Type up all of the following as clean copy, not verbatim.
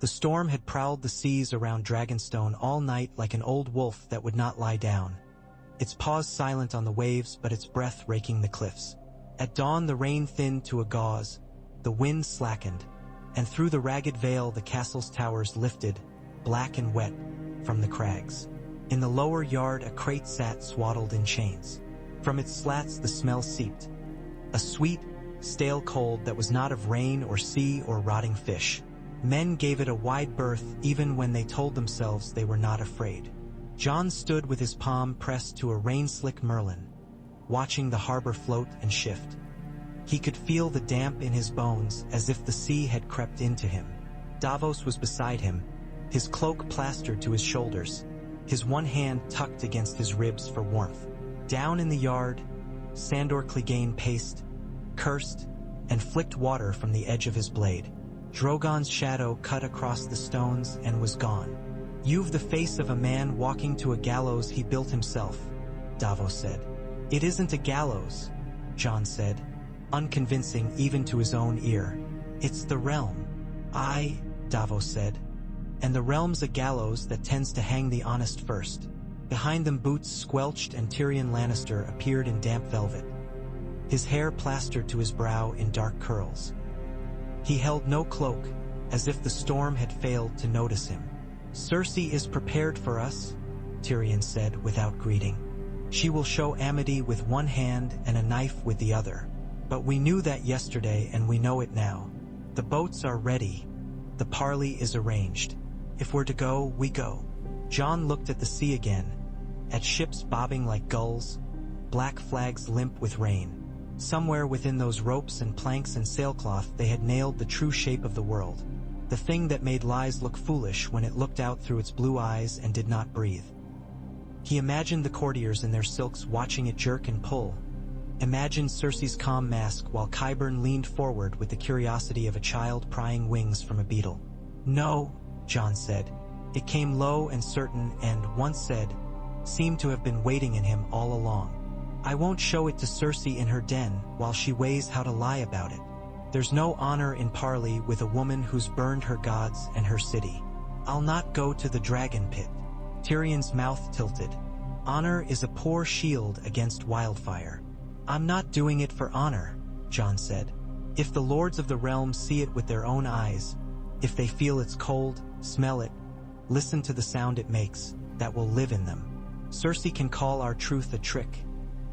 The storm had prowled the seas around Dragonstone all night like an old wolf that would not lie down. Its paws silent on the waves, but its breath raking the cliffs. At dawn the rain thinned to a gauze, the wind slackened, and through the ragged veil the castle's towers lifted, black and wet, from the crags. In the lower yard a crate sat swaddled in chains. From its slats the smell seeped. A sweet, stale cold that was not of rain or sea or rotting fish. Men gave it a wide berth even when they told themselves they were not afraid. John stood with his palm pressed to a rain-slick merlin, watching the harbor float and shift. He could feel the damp in his bones as if the sea had crept into him. Davos was beside him, his cloak plastered to his shoulders, his one hand tucked against his ribs for warmth. Down in the yard, Sandor Clegane paced, cursed, and flicked water from the edge of his blade. Drogon's shadow cut across the stones and was gone. "You've the face of a man walking to a gallows he built himself," Davos said. "It isn't a gallows," Jon said, unconvincing even to his own ear. "It's the realm." "Aye," Davos said. "And the realm's a gallows that tends to hang the honest first." Behind them Boots squelched and Tyrion Lannister appeared in damp velvet, his hair plastered to his brow in dark curls. He held no cloak, as if the storm had failed to notice him. "Cersei is prepared for us," Tyrion said without greeting. "She will show amity with one hand and a knife with the other. But we knew that yesterday and we know it now. The boats are ready. The parley is arranged. If we're to go, we go." Jon looked at the sea again, at ships bobbing like gulls, black flags limp with rain. Somewhere within those ropes and planks and sailcloth they had nailed the true shape of the world, the thing that made lies look foolish when it looked out through its blue eyes and did not breathe. He imagined the courtiers in their silks watching it jerk and pull, imagined Cersei's calm mask while Qyburn leaned forward with the curiosity of a child prying wings from a beetle. "No," Jon said. It came low and certain and, once said, seemed to have been waiting in him all along. "I won't show it to Cersei in her den while she weighs how to lie about it. There's no honor in parley with a woman who's burned her gods and her city. I'll not go to the Dragonpit." Tyrion's mouth tilted. "Honor is a poor shield against wildfire." "I'm not doing it for honor," Jon said. "If the lords of the realm see it with their own eyes, if they feel its cold, smell it, listen to the sound it makes, that will live in them. Cersei can call our truth a trick,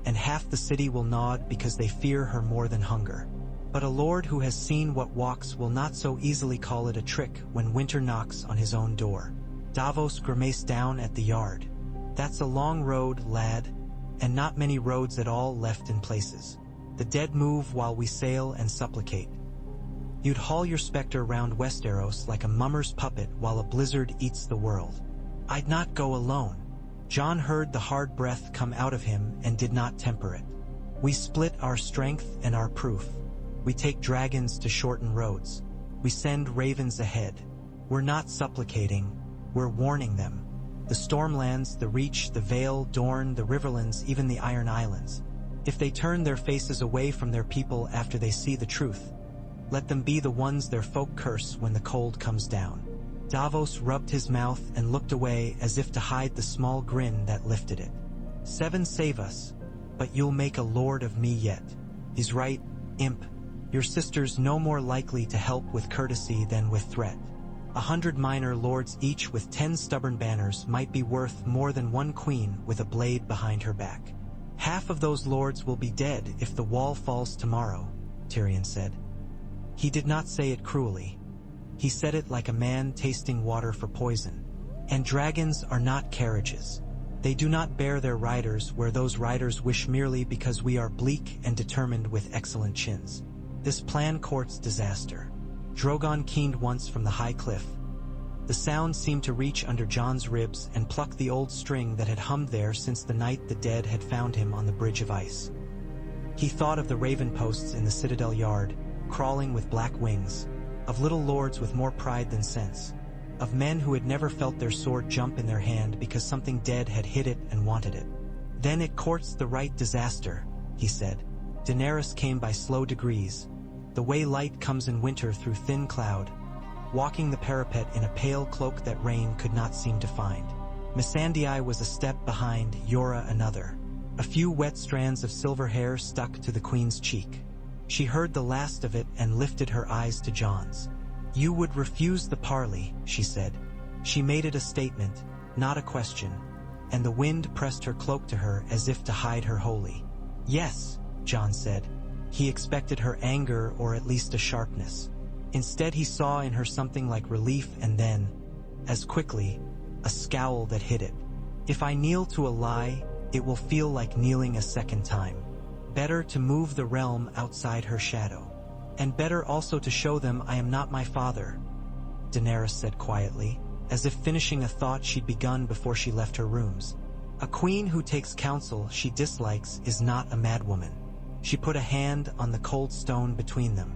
and half the city will nod because they fear her more than hunger. But a lord who has seen what walks will not so easily call it a trick when winter knocks on his own door." Davos grimaced down at the yard. "That's a long road, lad, and not many roads at all left in places. The dead move while we sail and supplicate. You'd haul your spectre round Westeros like a mummer's puppet while a blizzard eats the world." "I'd not go alone." Jon heard the hard breath come out of him and did not temper it. "We split our strength and our proof. We take dragons to shorten roads. We send ravens ahead. We're not supplicating, we're warning them. The Stormlands, the Reach, the Vale, Dorne, the Riverlands, even the Iron Islands. If they turn their faces away from their people after they see the truth, let them be the ones their folk curse when the cold comes down." Davos rubbed his mouth and looked away as if to hide the small grin that lifted it. "7 save us, but you'll make a lord of me yet." "He's right, imp. Your sister's no more likely to help with courtesy than with threat. 100 minor lords each with 10 stubborn banners might be worth more than one queen with a blade behind her back. Half of those lords will be dead if the wall falls tomorrow," Tyrion said. He did not say it cruelly. He said it like a man tasting water for poison. "And dragons are not carriages. They do not bear their riders where those riders wish merely because we are bleak and determined with excellent chins. This plan courts disaster." Drogon keened once from the high cliff. The sound seemed to reach under Jon's ribs and pluck the old string that had hummed there since the night the dead had found him on the bridge of ice. He thought of the raven posts in the citadel yard, crawling with black wings, of little lords with more pride than sense, of men who had never felt their sword jump in their hand because something dead had hit it and wanted it. "Then it courts the right disaster," he said. "Daenerys came by slow degrees, the way light comes in winter through thin cloud. walking the parapet in a pale cloak that rain could not seem to find. Missandei was a step behind, Yora another. A few wet strands of silver hair stuck to the queen's cheek. She heard the last of it and lifted her eyes to John's. "You would refuse the parley," she said. She made it a statement, not a question, and the wind pressed her cloak to her as if to hide her wholly. "Yes," John said. He expected her anger or at least a sharpness. Instead he saw in her something like relief and then, as quickly, a scowl that hid it. "If I kneel to a lie, it will feel like kneeling a second time. Better to move the realm outside her shadow. And better also to show them I am not my father," Daenerys said quietly, as if finishing a thought she'd begun before she left her rooms. "A queen who takes counsel she dislikes is not a madwoman." She put a hand on the cold stone between them.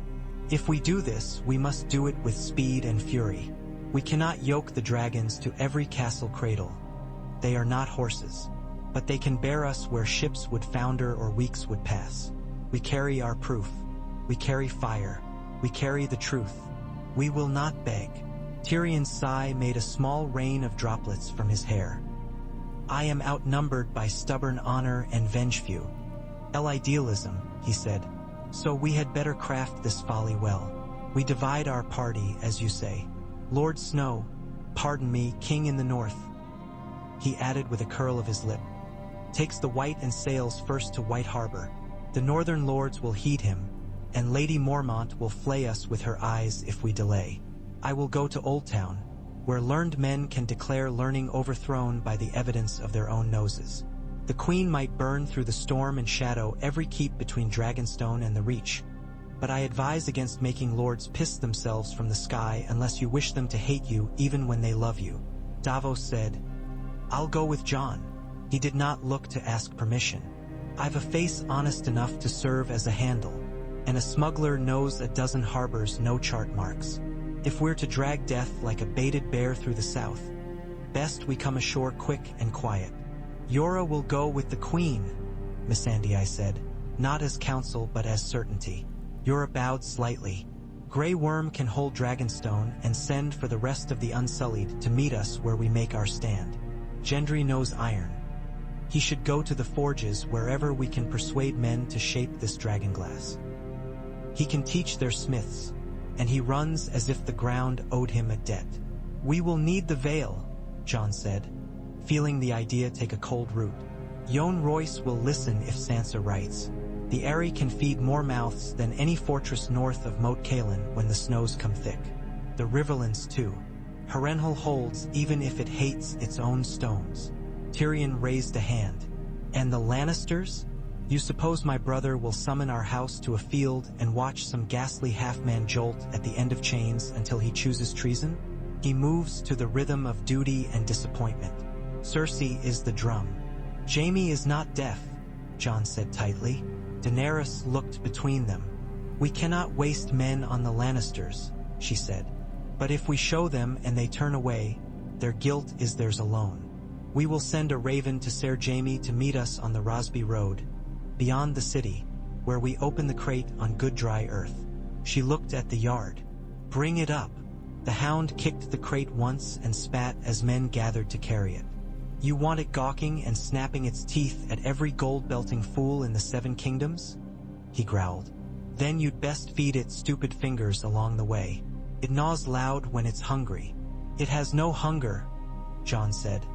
"If we do this, we must do it with speed and fury. We cannot yoke the dragons to every castle cradle. They are not horses, but they can bear us where ships would founder or weeks would pass. We carry our proof. We carry fire. We carry the truth. We will not beg." Tyrion's sigh made a small rain of droplets from his hair. "I am outnumbered by stubborn honor and vengeful. Idealism," he said. "So we had better craft this folly well. We divide our party, as you say. Lord Snow, pardon me, King in the North," he added with a curl of his lip, "takes the Wight and sails first to White Harbor. The northern lords will heed him, and Lady Mormont will flay us with her eyes if we delay. I will go to Old Town, where learned men can declare learning overthrown by the evidence of their own noses. The queen might burn through the storm and shadow every keep between Dragonstone and the Reach, but I advise against making lords piss themselves from the sky unless you wish them to hate you even when they love you." Davos said, "I'll go with John." He did not look to ask permission. "I've a face honest enough to serve as a handle, and a smuggler knows a dozen harbors no chart marks. If we're to drag death like a baited bear through the south, best we come ashore quick and quiet." "Yora will go with the queen," Missandei said, not as counsel but as certainty. Yora bowed slightly. "Grey Worm can hold Dragonstone and send for the rest of the Unsullied to meet us where we make our stand. Gendry knows iron. He should go to the forges wherever we can persuade men to shape this dragonglass. He can teach their smiths, and he runs as if the ground owed him a debt." "We will need the veil," Jon said, feeling the idea take a cold root. "Jon Royce will listen if Sansa writes. The Eyrie can feed more mouths than any fortress north of Moat Cailin when the snows come thick. The Riverlands too. Harrenhal holds even if it hates its own stones." Tyrion raised a hand. "And the Lannisters? You suppose my brother will summon our house to a field and watch some ghastly half-man jolt at the end of chains until he chooses treason? He moves to the rhythm of duty and disappointment. Cersei is the drum. Jaime is not deaf," Jon said tightly. Daenerys looked between them. "We cannot waste men on the Lannisters," she said. "But if we show them and they turn away, their guilt is theirs alone. We will send a raven to Ser Jaime to meet us on the Rosby Road, beyond the city, where we open the crate on good dry earth." She looked at the yard. "Bring it up." The hound kicked the crate once and spat as men gathered to carry it. "You want it gawking and snapping its teeth at every gold-belting fool in the Seven Kingdoms?" he growled. "Then you'd best feed it stupid fingers along the way. It gnaws loud when it's hungry." "It has no hunger," Jon said,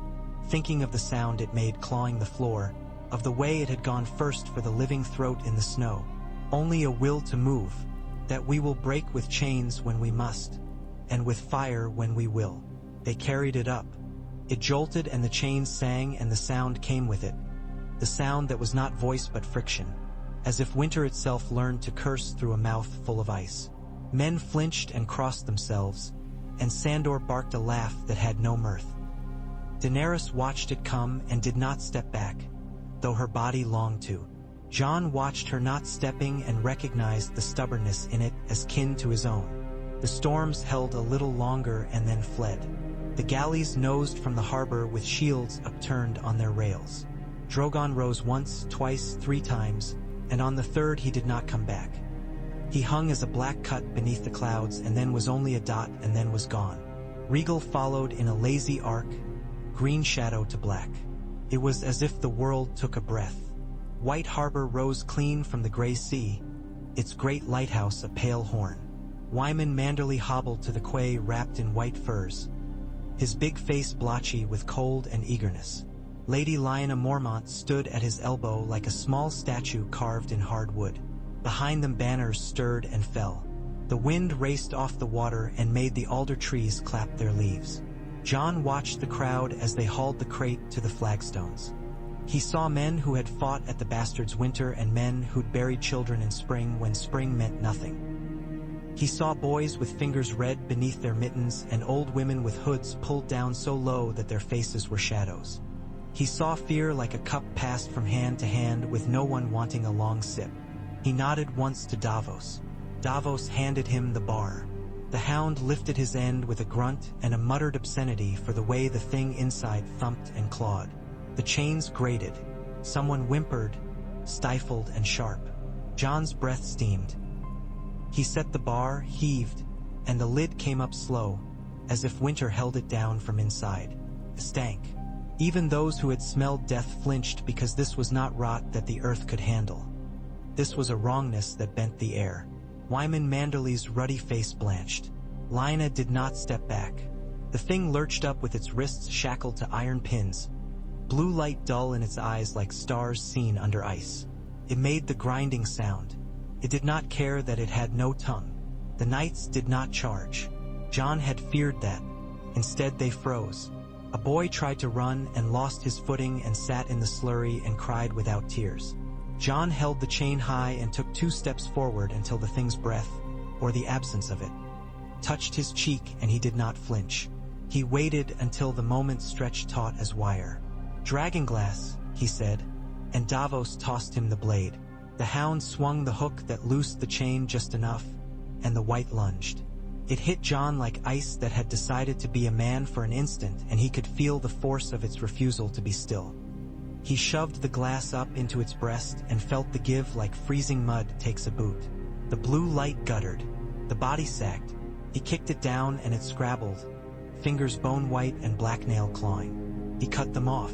thinking of the sound it made clawing the floor, of the way it had gone first for the living throat in the snow. "Only a will to move, that we will break with chains when we must, and with fire when we will." They carried it up. It jolted and the chains sang and the sound came with it. The sound that was not voice but friction, as if winter itself learned to curse through a mouth full of ice. Men flinched and crossed themselves, and Sandor barked a laugh that had no mirth. Daenerys watched it come and did not step back, though her body longed to. Jon watched her not stepping and recognized the stubbornness in it as kin to his own. The storms held a little longer and then fled. The galleys nosed from the harbor with shields upturned on their rails. Drogon rose once, twice, 3 times, and on the third he did not come back. He hung as a black cut beneath the clouds and then was only a dot and then was gone. Regal followed in a lazy arc, green shadow to black. It was as if the world took a breath. Wight Harbor rose clean from the gray sea, its great lighthouse a pale horn. Wyman Manderley hobbled to the quay wrapped in white furs, his big face blotchy with cold and eagerness. Lady Lyanna Mormont stood at his elbow like a small statue carved in hard wood. Behind them banners stirred and fell. The wind raced off the water and made the alder trees clap their leaves. John watched the crowd as they hauled the crate to the flagstones. He saw men who had fought at the Bastards' winter and men who'd buried children in spring when spring meant nothing. He saw boys with fingers red beneath their mittens and old women with hoods pulled down so low that their faces were shadows. He saw fear like a cup passed from hand to hand with no one wanting a long sip. He nodded once to Davos. Davos handed him the bar. The hound lifted his end with a grunt and a muttered obscenity for the way the thing inside thumped and clawed. The chains grated. Someone whimpered, stifled and sharp. John's breath steamed. He set the bar, heaved, and the lid came up slow, as if winter held it down from inside. It stank. Even those who had smelled death flinched because this was not rot that the earth could handle. This was a wrongness that bent the air. Wyman Manderley's ruddy face blanched. Lyanna did not step back. The thing lurched up with its wrists shackled to iron pins, blue light dull in its eyes like stars seen under ice. It made the grinding sound. It did not care that it had no tongue. The knights did not charge. John had feared that. Instead they froze. A boy tried to run and lost his footing and sat in the slurry and cried without tears. John held the chain high and took 2 steps forward until the thing's breath, or the absence of it, touched his cheek and he did not flinch. He waited until the moment stretched taut as wire. "Dragonglass," he said, and Davos tossed him the blade. The hound swung the hook that loosed the chain just enough, and the Wight lunged. It hit John like ice that had decided to be a man for an instant, and he could feel the force of its refusal to be still. He shoved the glass up into its breast and felt the give like freezing mud takes a boot. The blue light guttered. The body sagged. He kicked it down and it scrabbled, fingers bone white and black nail clawing. He cut them off.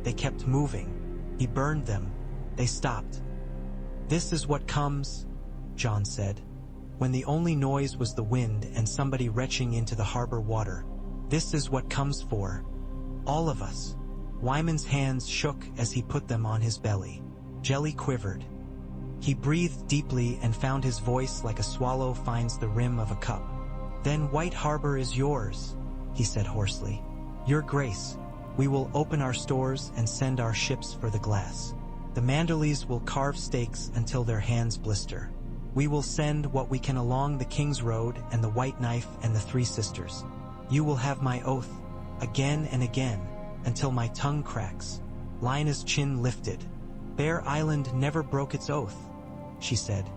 They kept moving. He burned them. They stopped. "This is what comes," John said, when the only noise was the wind and somebody retching into the harbor water. "This is what comes for all of us." Wyman's hands shook as he put them on his belly. Jelly quivered. He breathed deeply and found his voice like a swallow finds the rim of a cup. "Then Wight Harbor is yours," he said hoarsely. "Your Grace, we will open our stores and send our ships for the glass. The Manderleys will carve stakes until their hands blister. We will send what we can along the King's Road and the White Knife and the Three Sisters. You will have my oath, again and again, until my tongue cracks." Lyanna's chin lifted. "Bear Island never broke its oath," she said,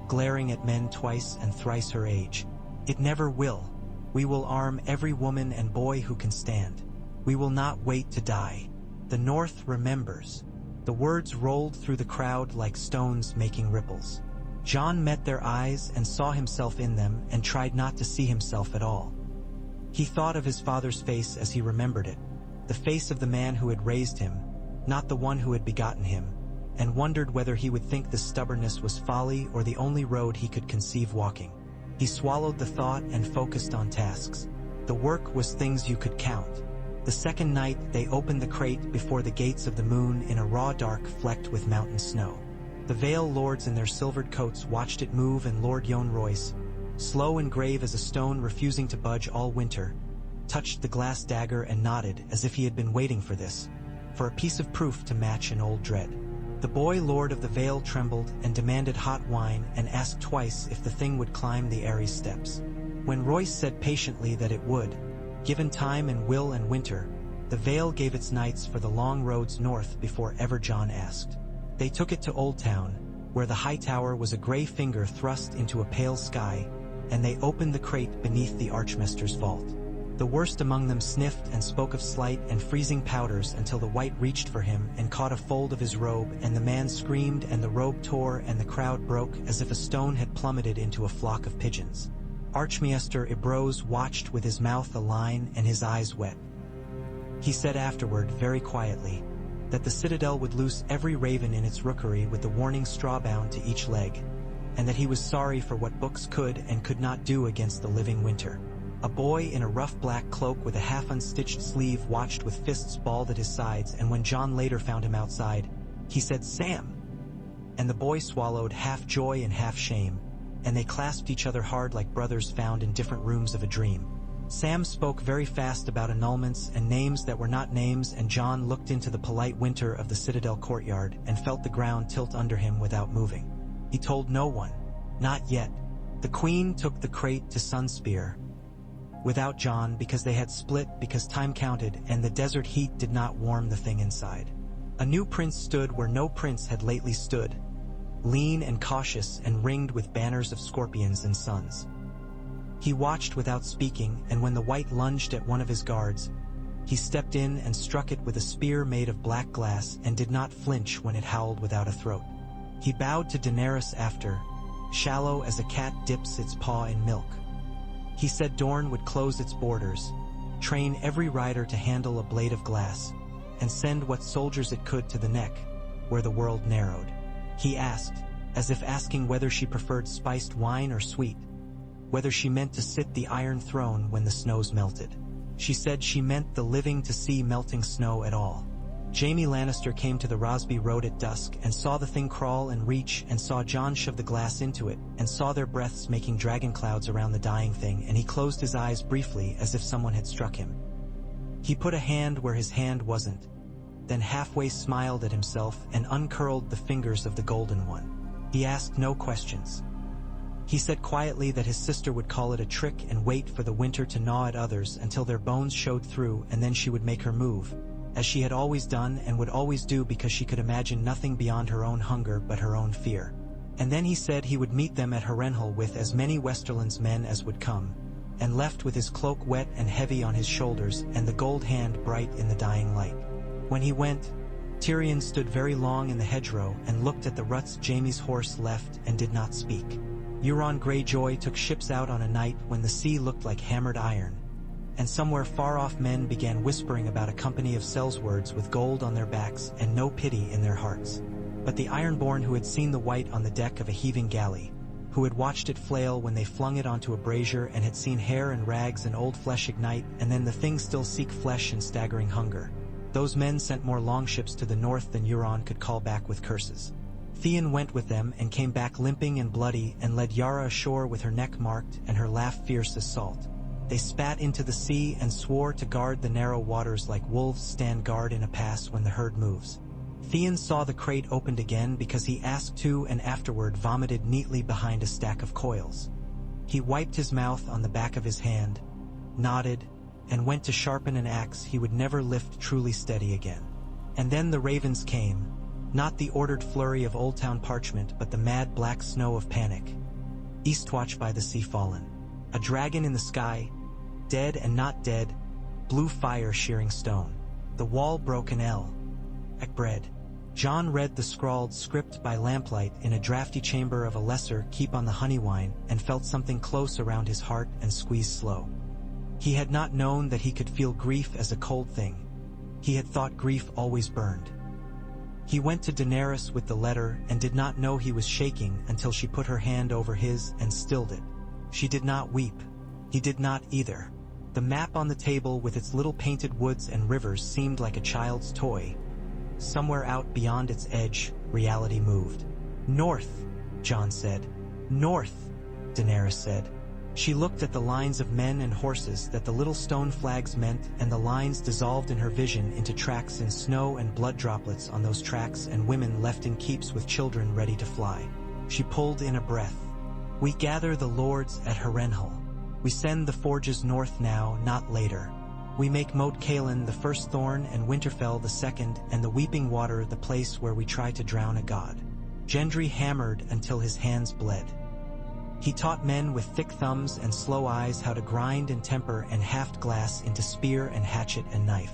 glaring at men twice and thrice her age. "It never will. We will arm every woman and boy who can stand. We will not wait to die. The North remembers." The words rolled through the crowd like stones making ripples. John met their eyes and saw himself in them and tried not to see himself at all. He thought of his father's face as he remembered it, the face of the man who had raised him, not the one who had begotten him, and wondered whether he would think this stubbornness was folly or the only road he could conceive walking. He swallowed the thought and focused on tasks. The work was things you could count. The second night they opened the crate before the gates of the moon in a raw dark flecked with mountain snow. The Vale lords in their silvered coats watched it move, and Lord Yon Royce, slow and grave as a stone refusing to budge all winter, touched the glass dagger and nodded as if he had been waiting for this, for a piece of proof to match an old dread. The boy lord of the Vale trembled and demanded hot wine and asked twice if the thing would climb the Ares steps. When Royce said patiently that it would, given time and will and winter, the Vale gave its knights for the long roads north before ever John asked. They took it to Old Town, where the high tower was a gray finger thrust into a pale sky, and they opened the crate beneath the Archmaster's vault. The worst among them sniffed and spoke of slight and freezing powders until the Wight reached for him and caught a fold of his robe, and the man screamed and the robe tore and the crowd broke as if a stone had plummeted into a flock of pigeons. Archmaester Ibroz watched with his mouth align and his eyes wet. He said afterward, very quietly, that the citadel would loose every raven in its rookery with the warning straw bound to each leg, and that he was sorry for what books could and could not do against the living winter. A boy in a rough black cloak with a half-unstitched sleeve watched with fists balled at his sides, and when John later found him outside, he said, "Sam!" And the boy swallowed half joy and half shame, and they clasped each other hard like brothers found in different rooms of a dream. Sam spoke very fast about annulments and names that were not names, and John looked into the polite winter of the citadel courtyard and felt the ground tilt under him without moving. He told no one. Not yet. The queen took the crate to Sunspear without John, because they had split, because time counted and the desert heat did not warm the thing inside. A new prince stood where no prince had lately stood, lean and cautious and ringed with banners of scorpions and suns. He watched without speaking, and when the Wight lunged at one of his guards, he stepped in and struck it with a spear made of black glass and did not flinch when it howled without a throat. He bowed to Daenerys after, shallow as a cat dips its paw in milk. He said Dorne would close its borders, train every rider to handle a blade of glass, and send what soldiers it could to the neck, where the world narrowed. He asked, as if asking whether she preferred spiced wine or sweet, whether she meant to sit the Iron Throne when the snows melted. She said she meant the living to see melting snow at all. Jaime Lannister came to the Rosby Road at dusk and saw the thing crawl and reach, and saw Jon shove the glass into it, and saw their breaths making dragon clouds around the dying thing, and he closed his eyes briefly as if someone had struck him. He put a hand where his hand wasn't, then halfway smiled at himself and uncurled the fingers of the golden one. He asked no questions. He said quietly that his sister would call it a trick and wait for the winter to gnaw at others until their bones showed through, and then she would make her move, as she had always done and would always do, because she could imagine nothing beyond her own hunger but her own fear. And then he said he would meet them at Harrenhal with as many Westerland's men as would come, and left with his cloak wet and heavy on his shoulders and the gold hand bright in the dying light. When he went, Tyrion stood very long in the hedgerow and looked at the ruts Jaime's horse left and did not speak. Euron Greyjoy took ships out on a night when the sea looked like hammered iron, and somewhere far off men began whispering about a company of sellswords with gold on their backs and no pity in their hearts. But the Ironborn who had seen the Wight on the deck of a heaving galley, who had watched it flail when they flung it onto a brazier, and had seen hair and rags and old flesh ignite and then the thing still seek flesh and staggering hunger, those men sent more longships to the north than Euron could call back with curses. Theon went with them and came back limping and bloody, and led Yara ashore with her neck marked and her laugh fierce as salt. They spat into the sea and swore to guard the narrow waters like wolves stand guard in a pass when the herd moves. Theon saw the crate opened again because he asked to, and afterward vomited neatly behind a stack of coils. He wiped his mouth on the back of his hand, nodded, and went to sharpen an axe he would never lift truly steady again. And then the ravens came, not the ordered flurry of Old Town parchment but the mad black snow of panic. Eastwatch by the sea fallen. A dragon in the sky, dead and not dead, blue fire shearing stone. The wall broke an L. Ekbred. Jon read the scrawled script by lamplight in a drafty chamber of a lesser keep on the honey wine, and felt something close around his heart and squeeze slow. He had not known that he could feel grief as a cold thing. He had thought grief always burned. He went to Daenerys with the letter and did not know he was shaking until she put her hand over his and stilled it. She did not weep. He did not either. The map on the table with its little painted woods and rivers seemed like a child's toy. Somewhere out beyond its edge, reality moved. "North," Jon said. "North," Daenerys said. She looked at the lines of men and horses that the little stone flags meant, and the lines dissolved in her vision into tracks in snow and blood droplets on those tracks, and women left in keeps with children ready to fly. She pulled in a breath. "We gather the lords at Harrenhal. We send the forges north now, not later. We make Moat Cailin the first thorn and Winterfell the second, and the Weeping Water the place where we try to drown a god." Gendry hammered until his hands bled. He taught men with thick thumbs and slow eyes how to grind and temper and haft glass into spear and hatchet and knife.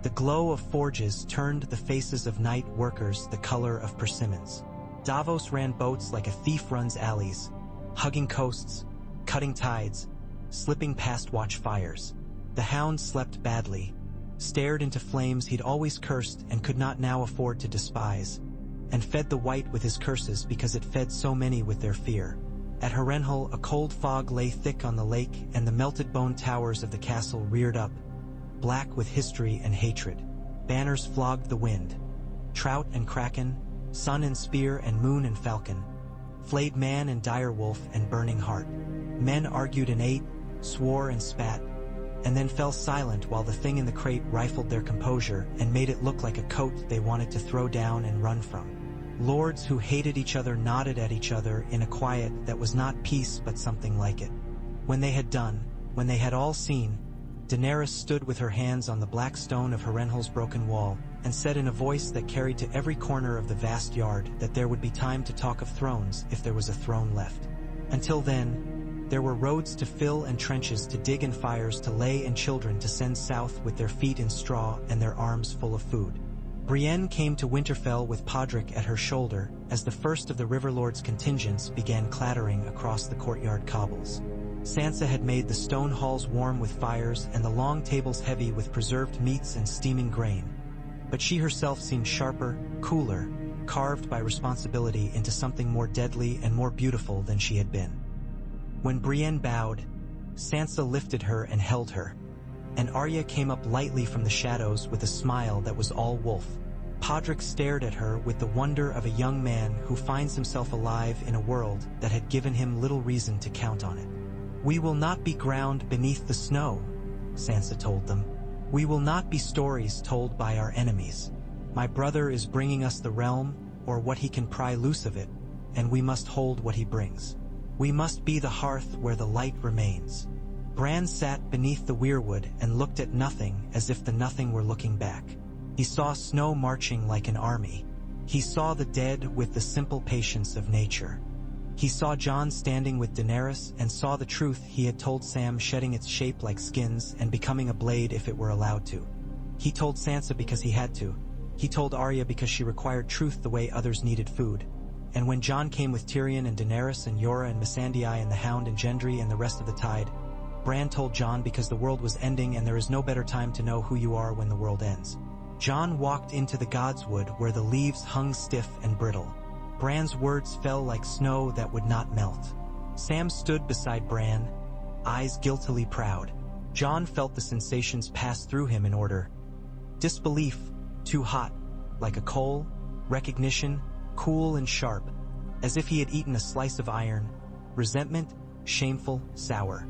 The glow of forges turned the faces of night workers the color of persimmons. Davos ran boats like a thief runs alleys, hugging coasts, cutting tides, slipping past watch fires. The Hound slept badly, stared into flames he'd always cursed and could not now afford to despise, and fed the Wight with his curses because it fed so many with their fear. At Harrenhal, a cold fog lay thick on the lake, and the melted bone towers of the castle reared up, black with history and hatred. Banners flogged the wind. Trout and kraken, sun and spear and moon and falcon, flayed man and dire wolf and burning heart. Men argued and ate, swore and spat, and then fell silent while the thing in the crate rifled their composure and made it look like a coat they wanted to throw down and run from. Lords who hated each other nodded at each other in a quiet that was not peace but something like it. When they had done, when they had all seen, Daenerys stood with her hands on the black stone of Harrenhal's broken wall, and said in a voice that carried to every corner of the vast yard that there would be time to talk of thrones if there was a throne left. Until then, there were roads to fill and trenches to dig and fires to lay and children to send south with their feet in straw and their arms full of food. Brienne came to Winterfell with Podrick at her shoulder as the first of the Riverlord's contingents began clattering across the courtyard cobbles. Sansa had made the stone halls warm with fires and the long tables heavy with preserved meats and steaming grain. But she herself seemed sharper, cooler, carved by responsibility into something more deadly and more beautiful than she had been. When Brienne bowed, Sansa lifted her and held her, and Arya came up lightly from the shadows with a smile that was all wolf. Podrick stared at her with the wonder of a young man who finds himself alive in a world that had given him little reason to count on it. "We will not be ground beneath the snow," Sansa told them. "We will not be stories told by our enemies. My brother is bringing us the realm, or what he can pry loose of it, and we must hold what he brings. We must be the hearth where the light remains." Bran sat beneath the weirwood and looked at nothing as if the nothing were looking back. He saw snow marching like an army. He saw the dead with the simple patience of nature. He saw Jon standing with Daenerys and saw the truth he had told Sam shedding its shape like skins and becoming a blade if it were allowed to. He told Sansa because he had to. He told Arya because she required truth the way others needed food. And when Jon came with Tyrion and Daenerys and Yora and Missandei and the Hound and Gendry and the rest of the Tide, Bran told Jon because the world was ending and there is no better time to know who you are when the world ends. Jon walked into the Godswood where the leaves hung stiff and brittle. Bran's words fell like snow that would not melt. Sam stood beside Bran, eyes guiltily proud. Jon felt the sensations pass through him in order. Disbelief, too hot, like a coal. Recognition, cool and sharp, as if he had eaten a slice of iron. Resentment, shameful, sour.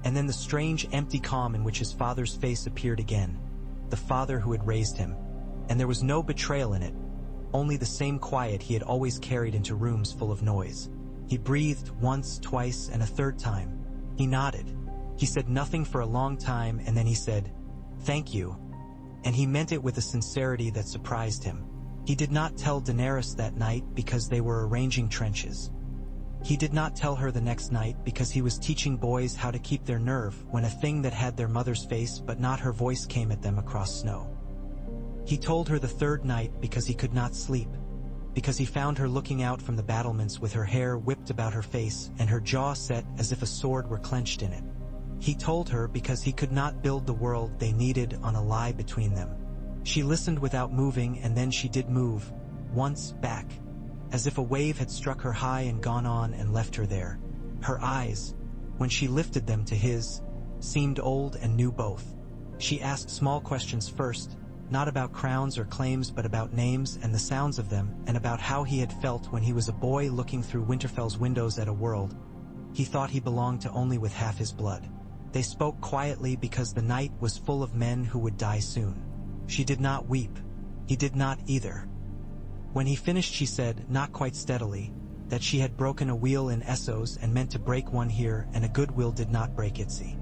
And then the strange, empty calm in which his father's face appeared again. The father who had raised him. And there was no betrayal in it, only the same quiet he had always carried into rooms full of noise. He breathed once, twice, and a third time. He nodded. He said nothing for a long time, and then he said, "Thank you." And he meant it with a sincerity that surprised him. He did not tell Daenerys that night because they were arranging trenches. He did not tell her the next night because he was teaching boys how to keep their nerve when a thing that had their mother's face but not her voice came at them across snow. He told her the third night because he could not sleep, because he found her looking out from the battlements with her hair whipped about her face and her jaw set as if a sword were clenched in it. He told her because he could not build the world they needed on a lie between them. She listened without moving, and then she did move, once back, as if a wave had struck her high and gone on and left her there. Her eyes, when she lifted them to his, seemed old and knew both. She asked small questions first, not about crowns or claims but about names and the sounds of them, and about how he had felt when he was a boy looking through Winterfell's windows at a world he thought he belonged to only with half his blood. They spoke quietly because the night was full of men who would die soon. She did not weep. He did not either. When he finished she said, not quite steadily, that she had broken a wheel in Essos and meant to break one here, and a good will did not break Itzy.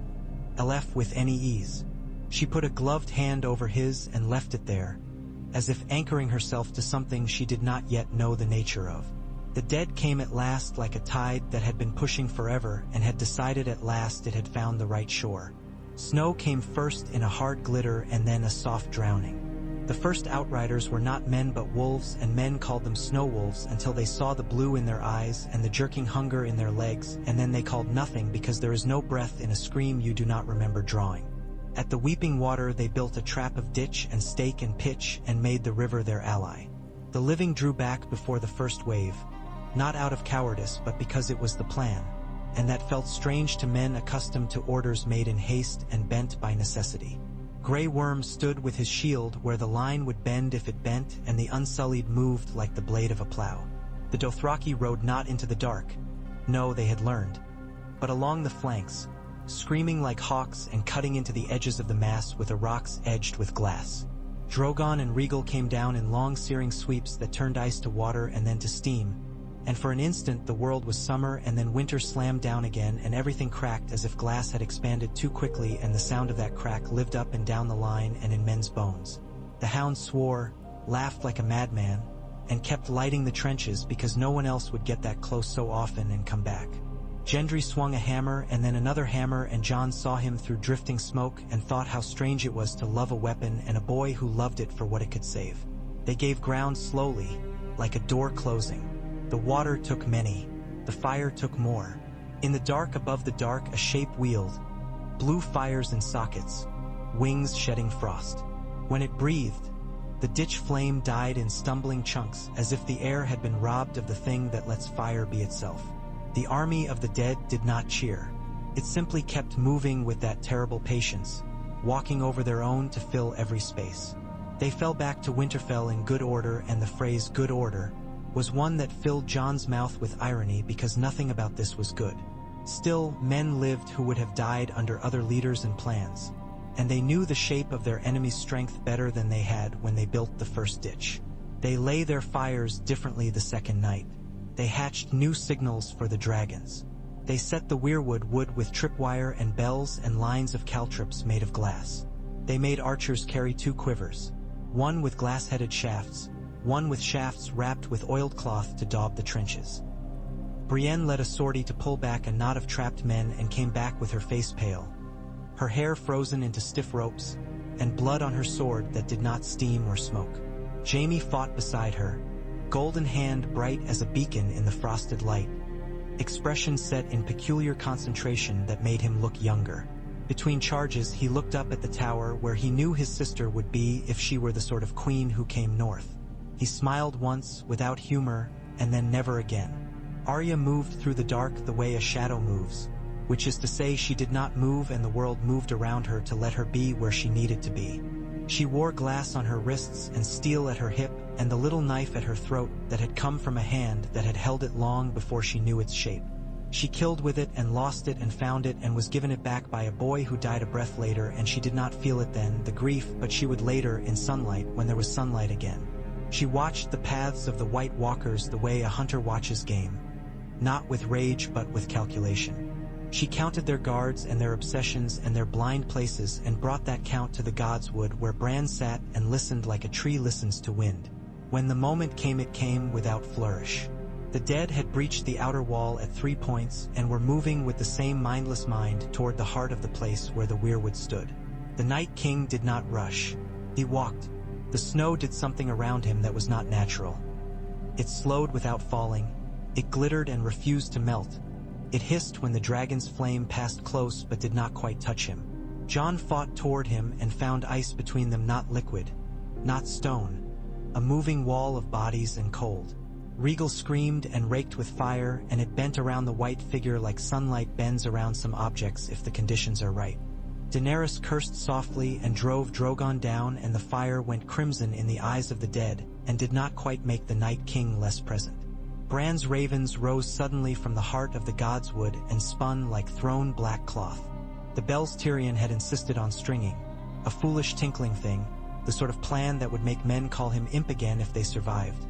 Elef with any ease. She put a gloved hand over his and left it there, as if anchoring herself to something she did not yet know the nature of. The dead came at last like a tide that had been pushing forever and had decided at last it had found the right shore. Snow came first in a hard glitter and then a soft drowning. The first outriders were not men but wolves, and men called them snow wolves until they saw the blue in their eyes and the jerking hunger in their legs, and then they called nothing because there is no breath in a scream you do not remember drawing. At the weeping water they built a trap of ditch and stake and pitch and made the river their ally. The living drew back before the first wave, not out of cowardice but because it was the plan, and that felt strange to men accustomed to orders made in haste and bent by necessity. Grey Worm stood with his shield where the line would bend if it bent, and the Unsullied moved like the blade of a plow. The Dothraki rode not into the dark, no, they had learned, but along the flanks, screaming like hawks and cutting into the edges of the mass with the rocks edged with glass. Drogon and Rhaegal came down in long searing sweeps that turned ice to water and then to steam, and for an instant the world was summer, and then winter slammed down again and everything cracked as if glass had expanded too quickly, and the sound of that crack lived up and down the line and in men's bones. The Hound swore, laughed like a madman, and kept lighting the trenches because no one else would get that close so often and come back. Gendry swung a hammer and then another hammer, and Jon saw him through drifting smoke and thought how strange it was to love a weapon and a boy who loved it for what it could save. They gave ground slowly, like a door closing. The water took many, the fire took more. In the dark above the dark a shape wheeled, blue fires in sockets, wings shedding frost. When it breathed, the ditch flame died in stumbling chunks as if the air had been robbed of the thing that lets fire be itself. The army of the dead did not cheer. It simply kept moving with that terrible patience, walking over their own to fill every space. They fell back to Winterfell in good order, and the phrase good order was one that filled Jon's mouth with irony because nothing about this was good. Still, men lived who would have died under other leaders and plans, and they knew the shape of their enemy's strength better than they had when they built the first ditch. They lay their fires differently the second night. They hatched new signals for the dragons. They set the weirwood wood with tripwire and bells and lines of caltrops made of glass. They made archers carry 2 quivers, one with glass-headed shafts, one with shafts wrapped with oiled cloth to daub the trenches. Brienne led a sortie to pull back a knot of trapped men and came back with her face pale, her hair frozen into stiff ropes, and blood on her sword that did not steam or smoke. Jaime fought beside her, golden hand bright as a beacon in the frosted light, expression set in peculiar concentration that made him look younger. Between charges he looked up at the tower where he knew his sister would be if she were the sort of queen who came north. He smiled once, without humor, and then never again. Arya moved through the dark the way a shadow moves, which is to say she did not move and the world moved around her to let her be where she needed to be. She wore glass on her wrists and steel at her hip and the little knife at her throat that had come from a hand that had held it long before she knew its shape. She killed with it and lost it and found it and was given it back by a boy who died a breath later, and she did not feel it then, the grief, but she would later, in sunlight, when there was sunlight again. She watched the paths of the White Walkers the way a hunter watches game, not with rage but with calculation. She counted their guards and their obsessions and their blind places and brought that count to the Godswood where Bran sat and listened like a tree listens to wind. When the moment came, it came without flourish. The dead had breached the outer wall at 3 points and were moving with the same mindless mind toward the heart of the place where the weirwood stood. The Night King did not rush. He walked. The snow did something around him that was not natural. It slowed without falling. It glittered and refused to melt. It hissed when the dragon's flame passed close but did not quite touch him. Jon fought toward him and found ice between them, not liquid, not stone, a moving wall of bodies and cold. Rhaegal screamed and raked with fire, and it bent around the white figure like sunlight bends around some objects if the conditions are right. Daenerys cursed softly and drove Drogon down, and the fire went crimson in the eyes of the dead and did not quite make the Night King less present. Bran's ravens rose suddenly from the heart of the Godswood and spun like thrown black cloth. The bells Tyrion had insisted on stringing, a foolish tinkling thing, the sort of plan that would make men call him imp again if they survived,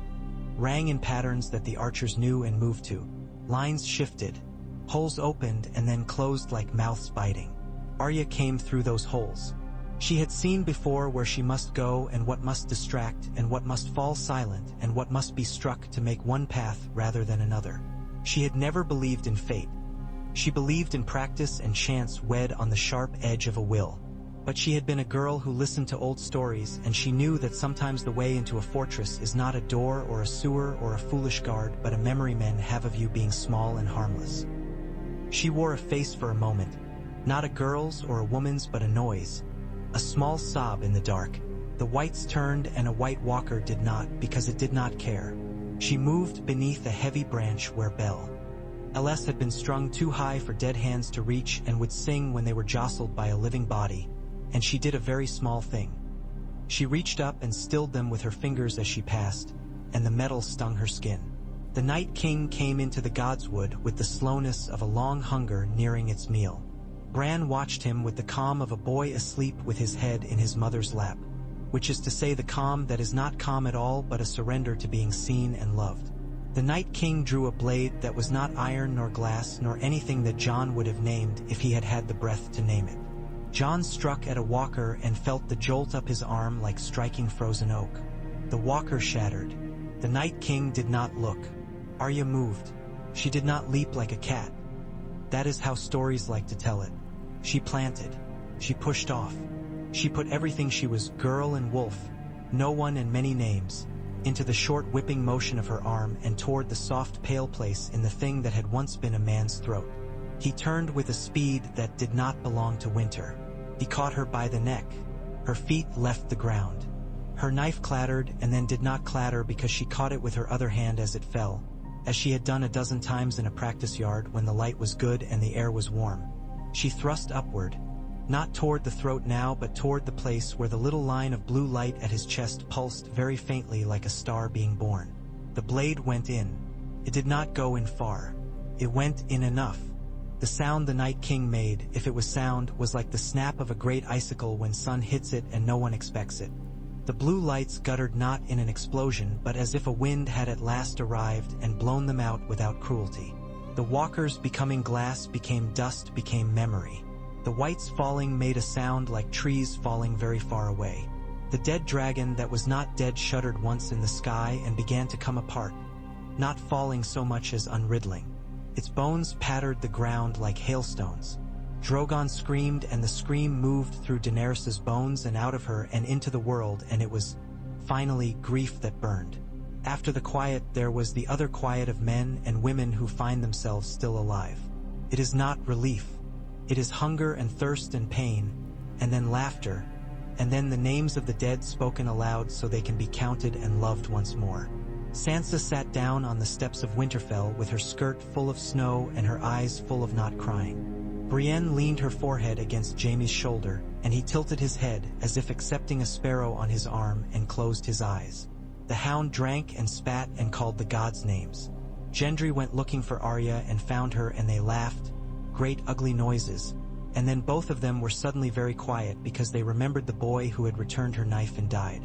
rang in patterns that the archers knew and moved to. Lines shifted, holes opened and then closed like mouths biting. Arya came through those holes. She had seen before where she must go and what must distract and what must fall silent and what must be struck to make one path rather than another. She had never believed in fate. She believed in practice and chance wed on the sharp edge of a will. But she had been a girl who listened to old stories, and she knew that sometimes the way into a fortress is not a door or a sewer or a foolish guard, but a memory men have of you being small and harmless. She wore a face for a moment, not a girl's or a woman's but a noise, a small sob in the dark. The Wights turned and a white walker did not, because it did not care. She moved beneath a heavy branch where Belle LS had been strung too high for dead hands to reach and would sing when they were jostled by a living body. And she did a very small thing. She reached up and stilled them with her fingers as she passed, and the metal stung her skin. The Night King came into the godswood with the slowness of a long hunger nearing its meal. Bran watched him with the calm of a boy asleep with his head in his mother's lap, which is to say the calm that is not calm at all but a surrender to being seen and loved. The Night King drew a blade that was not iron nor glass nor anything that Jon would have named if he had had the breath to name it. Jon struck at a walker and felt the jolt up his arm like striking frozen oak. The walker shattered. The Night King did not look. Arya moved. She did not leap like a cat. That is how stories like to tell it. She planted. She pushed off. She put everything she was, girl and wolf, no one and many names, into the short whipping motion of her arm and toward the soft pale place in the thing that had once been a man's throat. He turned with a speed that did not belong to Winter. He caught her by the neck. Her feet left the ground. Her knife clattered and then did not clatter because she caught it with her other hand as it fell, as she had done a dozen times in a practice yard when the light was good and the air was warm. She thrust upward, not toward the throat now but toward the place where the little line of blue light at his chest pulsed very faintly like a star being born. The blade went in. It did not go in far. It went in enough. The sound the Night King made, if it was sound, was like the snap of a great icicle when sun hits it and no one expects it. The blue lights guttered not in an explosion but as if a wind had at last arrived and blown them out without cruelty. The walkers becoming glass became dust, became memory. The Wights falling made a sound like trees falling very far away. The dead dragon that was not dead shuddered once in the sky and began to come apart, not falling so much as unriddling. Its bones pattered the ground like hailstones. Drogon screamed and the scream moved through Daenerys's bones and out of her and into the world, and it was, finally, grief that burned. After the quiet there was the other quiet of men and women who find themselves still alive. It is not relief. It is hunger and thirst and pain, and then laughter, and then the names of the dead spoken aloud so they can be counted and loved once more. Sansa sat down on the steps of Winterfell with her skirt full of snow and her eyes full of not crying. Brienne leaned her forehead against Jaime's shoulder, and he tilted his head as if accepting a sparrow on his arm and closed his eyes. The hound drank and spat and called the gods' names. Gendry went looking for Arya and found her, and they laughed, great ugly noises, and then both of them were suddenly very quiet because they remembered the boy who had returned her knife and died.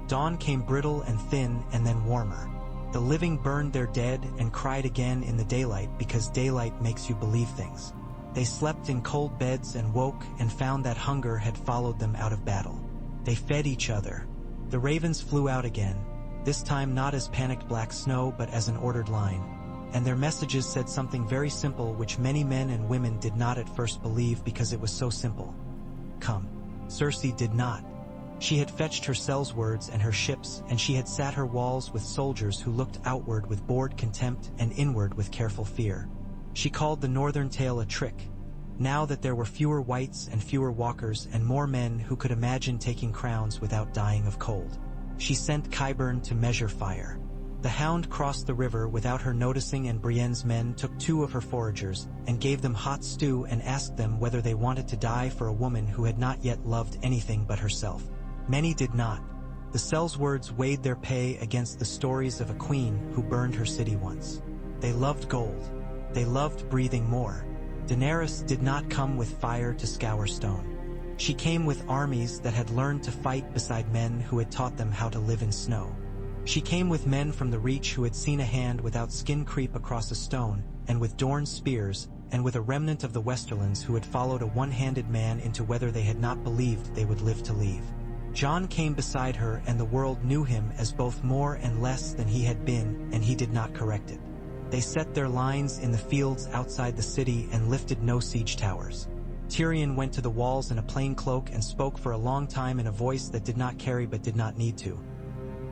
Dawn came brittle and thin and then warmer. The living burned their dead and cried again in the daylight because daylight makes you believe things. They slept in cold beds and woke and found that hunger had followed them out of battle. They fed each other. The ravens flew out again, this time not as panicked black snow but as an ordered line. And their messages said something very simple which many men and women did not at first believe because it was so simple. Come. Cersei did not. She had fetched her cells words and her ships, and she had sat her walls with soldiers who looked outward with bored contempt and inward with careful fear. She called the northern tale a trick. Now that there were fewer Wights and fewer walkers and more men who could imagine taking crowns without dying of cold, she sent Qyburn to measure fire. The hound crossed the river without her noticing, and Brienne's men took 2 of her foragers and gave them hot stew and asked them whether they wanted to die for a woman who had not yet loved anything but herself. Many did not. The cells words weighed their pay against the stories of a queen who burned her city once. They loved gold. They loved breathing more. Daenerys did not come with fire to scour stone. She came with armies that had learned to fight beside men who had taught them how to live in snow. She came with men from the Reach who had seen a hand without skin creep across a stone, and with Dorne's spears, and with a remnant of the Westerlands who had followed a one-handed man into whether they had not believed they would live to leave. John came beside her, and the world knew him as both more and less than he had been, and he did not correct it. They set their lines in the fields outside the city and lifted no siege towers. Tyrion went to the walls in a plain cloak and spoke for a long time in a voice that did not carry but did not need to.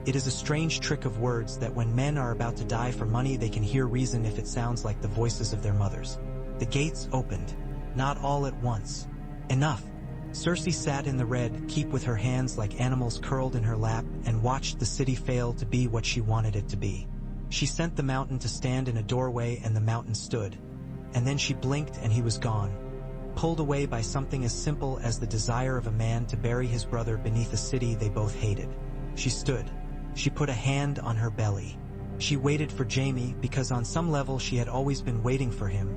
It is a strange trick of words that when men are about to die for money they can hear reason if it sounds like the voices of their mothers. The gates opened. Not all at once. Enough. Cersei sat in the Red Keep with her hands like animals curled in her lap and watched the city fail to be what she wanted it to be. She sent the mountain to stand in a doorway and the mountain stood. And then she blinked and he was gone. Pulled away by something as simple as the desire of a man to bury his brother beneath a city they both hated. She stood. She put a hand on her belly. She waited for Jaime because on some level she had always been waiting for him,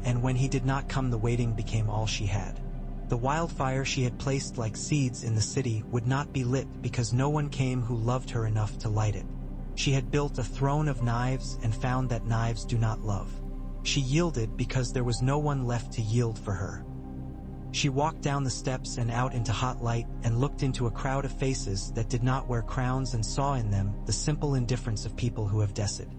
and when he did not come the waiting became all she had. The wildfire she had placed like seeds in the city would not be lit because no one came who loved her enough to light it. She had built a throne of knives and found that knives do not love. She yielded because there was no one left to yield for her. She walked down the steps and out into hot light and looked into a crowd of faces that did not wear crowns and saw in them the simple indifference of people who have decided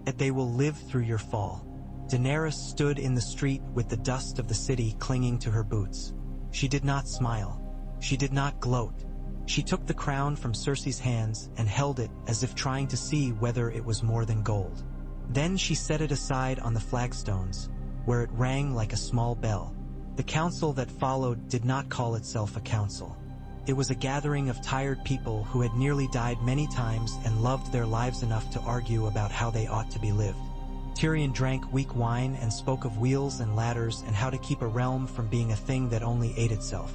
that they will live through your fall. Daenerys stood in the street with the dust of the city clinging to her boots. She did not smile. She did not gloat. She took the crown from Cersei's hands and held it as if trying to see whether it was more than gold. Then she set it aside on the flagstones, where it rang like a small bell. The council that followed did not call itself a council. It was a gathering of tired people who had nearly died many times and loved their lives enough to argue about how they ought to be lived. Tyrion drank weak wine and spoke of wheels and ladders and how to keep a realm from being a thing that only ate itself.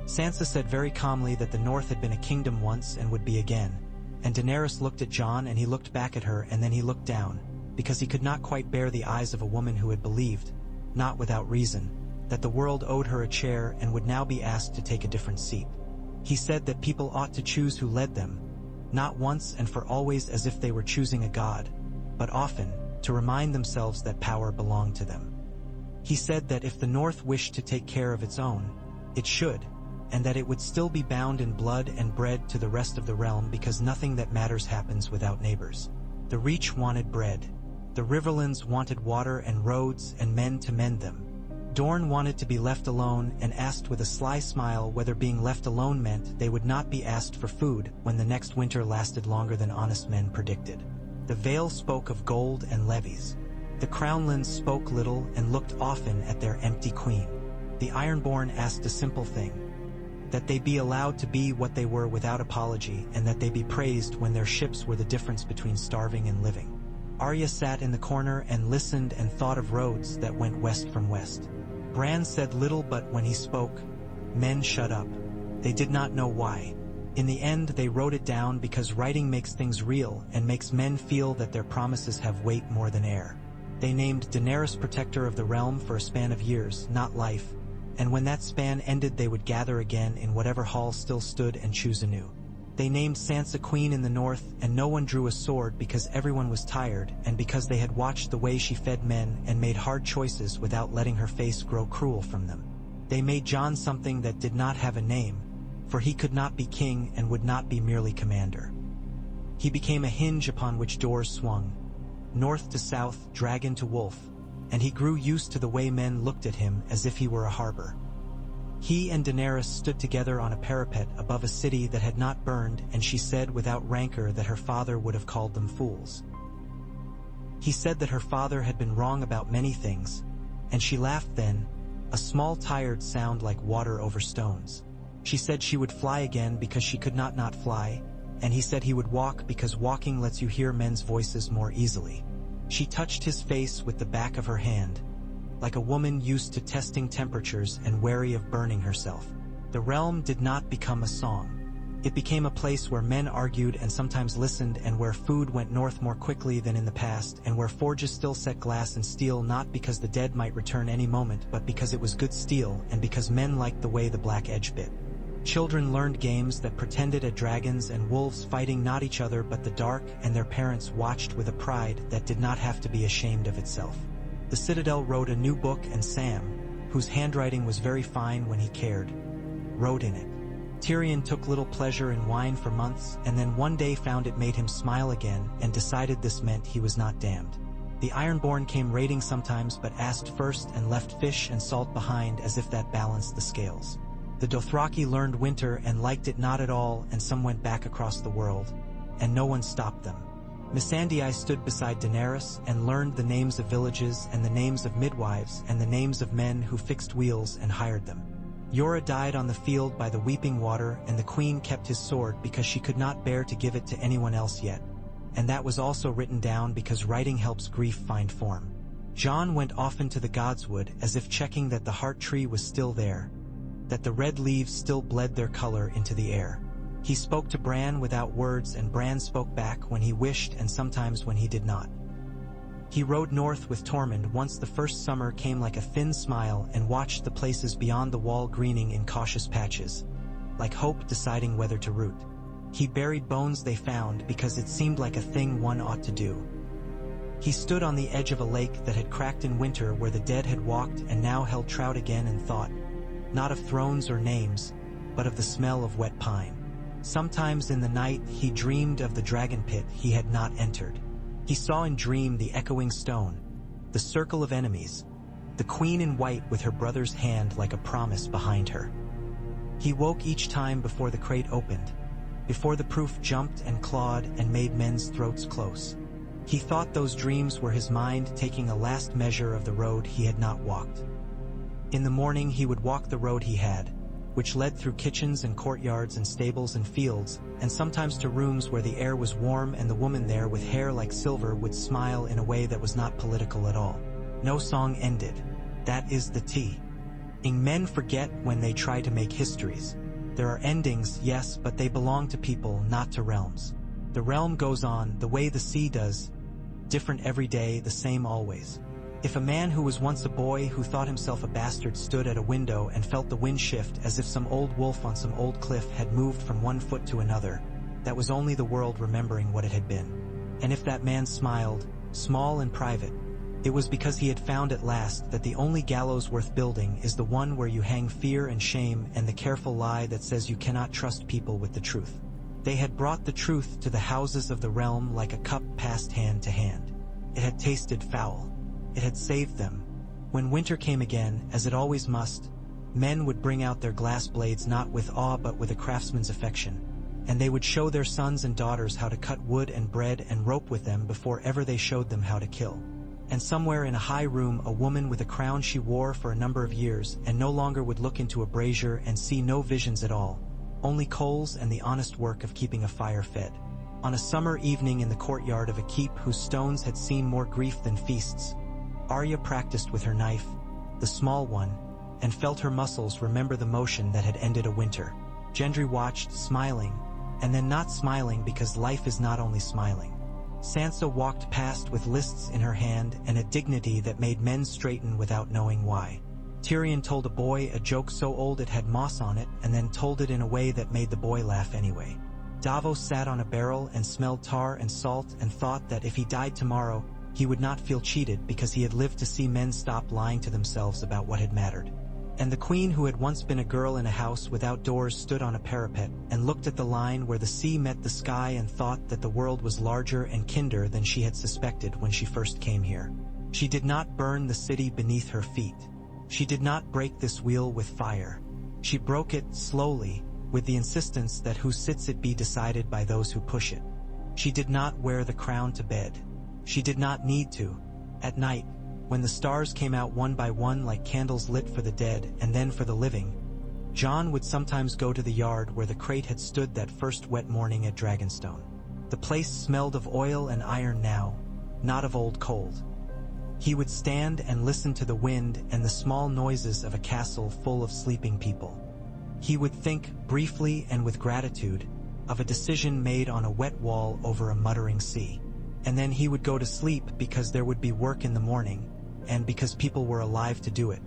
Sansa said very calmly that the North had been a kingdom once and would be again. And Daenerys looked at Jon and he looked back at her and then he looked down, because he could not quite bear the eyes of a woman who had believed, not without reason, that the world owed her a chair and would now be asked to take a different seat. He said that people ought to choose who led them, not once and for always as if they were choosing a god, but often, to remind themselves that power belonged to them. He said that if the North wished to take care of its own, it should, and that it would still be bound in blood and bread to the rest of the realm because nothing that matters happens without neighbors. The Reach wanted bread. The Riverlands wanted water and roads and men to mend them. Dorne wanted to be left alone and asked with a sly smile whether being left alone meant they would not be asked for food when the next winter lasted longer than honest men predicted. The Vale spoke of gold and levies. The Crownlands spoke little and looked often at their empty queen. The Ironborn asked a simple thing: that they be allowed to be what they were without apology, and that they be praised when their ships were the difference between starving and living. Arya sat in the corner and listened and thought of roads that went west from west. Bran said little, but when he spoke, men shut up. They did not know why. In the end, they wrote it down because writing makes things real and makes men feel that their promises have weight more than air. They named Daenerys protector of the realm for a span of years, not life, and when that span ended they would gather again in whatever hall still stood and choose anew. They named Sansa queen in the north, and no one drew a sword because everyone was tired and because they had watched the way she fed men and made hard choices without letting her face grow cruel from them. They made Jon something that did not have a name, for he could not be king and would not be merely commander. He became a hinge upon which doors swung, north to south, dragon to wolf, and he grew used to the way men looked at him as if he were a harbor. He and Daenerys stood together on a parapet above a city that had not burned, and she said without rancor that her father would have called them fools. He said that her father had been wrong about many things, and she laughed then, a small tired sound like water over stones. She said she would fly again because she could not fly, and he said he would walk because walking lets you hear men's voices more easily. She touched his face with the back of her hand, like a woman used to testing temperatures and wary of burning herself. The realm did not become a song. It became a place where men argued and sometimes listened, and where food went north more quickly than in the past, and where forges still set glass and steel not because the dead might return any moment but because it was good steel and because men liked the way the black edge bit. Children learned games that pretended at dragons and wolves fighting not each other but the dark, and their parents watched with a pride that did not have to be ashamed of itself. The citadel wrote a new book, and Sam, whose handwriting was very fine when he cared, wrote in it. Tyrion took little pleasure in wine for months, and then one day found it made him smile again, and decided this meant he was not damned. The Ironborn came raiding sometimes, but asked first and left fish and salt behind, as if that balanced the scales. The Dothraki learned winter and liked it not at all, and some went back across the world, and no one stopped them. Missandei stood beside Daenerys and learned the names of villages and the names of midwives and the names of men who fixed wheels and hired them. Yora died on the field by the weeping water, and the queen kept his sword because she could not bear to give it to anyone else yet. And that was also written down because writing helps grief find form. Jon went often to the Godswood, as if checking that the heart tree was still there, that the red leaves still bled their color into the air. He spoke to Bran without words, and Bran spoke back when he wished and sometimes when he did not. He rode north with Tormund once the first summer came like a thin smile, and watched the places beyond the wall greening in cautious patches, like hope deciding whether to root. He buried bones they found because it seemed like a thing one ought to do. He stood on the edge of a lake that had cracked in winter where the dead had walked and now held trout again, and thought, not of thrones or names, but of the smell of wet pine. Sometimes in the night he dreamed of the Dragonpit he had not entered. He saw in dream the echoing stone, the circle of enemies, the queen in white with her brother's hand like a promise behind her. He woke each time before the crate opened, before the proof jumped and clawed and made men's throats close. He thought those dreams were his mind taking a last measure of the road he had not walked. In the morning he would walk the road he had, which led through kitchens and courtyards and stables and fields, and sometimes to rooms where the air was warm and the woman there with hair like silver would smile in a way that was not political at all. No song ended. That is the tea. Men forget when they try to make histories. There are endings, yes, but they belong to people, not to realms. The realm goes on, the way the sea does, different every day, the same always. If a man who was once a boy who thought himself a bastard stood at a window and felt the wind shift as if some old wolf on some old cliff had moved from one foot to another, that was only the world remembering what it had been. And if that man smiled, small and private, it was because he had found at last that the only gallows worth building is the one where you hang fear and shame and the careful lie that says you cannot trust people with the truth. They had brought the truth to the houses of the realm like a cup passed hand to hand. It had tasted foul. It had saved them. When winter came again, as it always must, men would bring out their glass blades not with awe but with a craftsman's affection, and they would show their sons and daughters how to cut wood and bread and rope with them before ever they showed them how to kill. And somewhere in a high room a woman with a crown she wore for a number of years and no longer would look into a brazier and see no visions at all, only coals and the honest work of keeping a fire fed. On a summer evening in the courtyard of a keep whose stones had seen more grief than feasts, Arya practiced with her knife, the small one, and felt her muscles remember the motion that had ended a winter. Gendry watched, smiling, and then not smiling because life is not only smiling. Sansa walked past with lists in her hand and a dignity that made men straighten without knowing why. Tyrion told a boy a joke so old it had moss on it and then told it in a way that made the boy laugh anyway. Davos sat on a barrel and smelled tar and salt and thought that if he died tomorrow, he would not feel cheated because he had lived to see men stop lying to themselves about what had mattered. And the queen, who had once been a girl in a house without doors, stood on a parapet and looked at the line where the sea met the sky and thought that the world was larger and kinder than she had suspected when she first came here. She did not burn the city beneath her feet. She did not break this wheel with fire. She broke it slowly, with the insistence that who sits it be decided by those who push it. She did not wear the crown to bed. She did not need to. At night, when the stars came out one by one like candles lit for the dead and then for the living, Jon would sometimes go to the yard where the crate had stood that first wet morning at Dragonstone. The place smelled of oil and iron now, not of old cold. He would stand and listen to the wind and the small noises of a castle full of sleeping people. He would think, briefly and with gratitude, of a decision made on a wet wall over a muttering sea. And then he would go to sleep because there would be work in the morning, and because people were alive to do it.